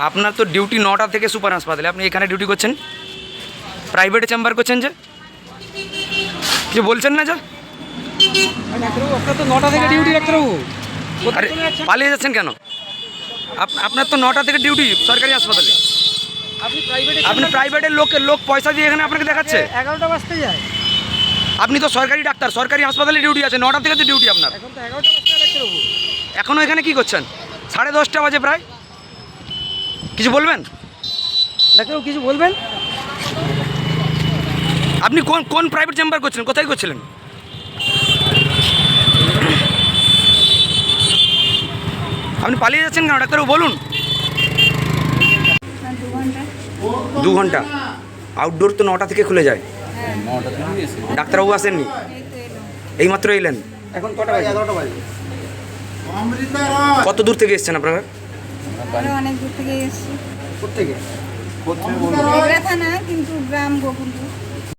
আপনার তো ডিউটি 9টা থেকে সুপার হাসপাতালে, আপনি এখানে ডিউটি করছেন, প্রাইভেটে চেম্বার করছেন যে, কিছু বলছেন না যা? ডাক্তারবাবু আপনার তো 9টা থেকে ডিউটি ডাক্তারবাবু। আরে পালিয়ে যাচ্ছেন কেন? আপনার তো 9টা থেকে ডিউটি সরকারি হাসপাতালে, আপনি প্রাইভেটের লোক পয়সা দিয়ে এখানে আপনাকে দেখাচ্ছে। 11টা বাজতে যায়। আপনি তো সরকারি ডাক্তার, সরকারি হাসপাতালে ডিউটি আছে, 9টা থেকে তো ডিউটি আপনার। এখন তো 11টা বাজতে যায় ডাক্তারবাবু। এখনও এখানে কি করছেন? 10:30 বাজে প্রায়, কিছু বলবেন? ডাক্তারবাবু কিছু বলবেন? আপনি কোন প্রাইভেট চেম্বার করছিলেন, কোথায় করছিলেন? আপনি পালিয়ে যাচ্ছেন কেন ডাক্তারবাবু, বলুন। 2 ঘন্টা আউটডোর তো 9টা থেকে খুলে যায়। ডাক্তারবাবু আসেননি, এইমাত্র এলেন। এখন কটা বাজে? 11টা বাজে। কত দূর থেকে এসেছেন আপনারা? আমরা অনেক দূর থেকে এসেছি। কোত্থেকে? বগুড়া থানা, কিন্তু গ্রাম গোকুলপুর।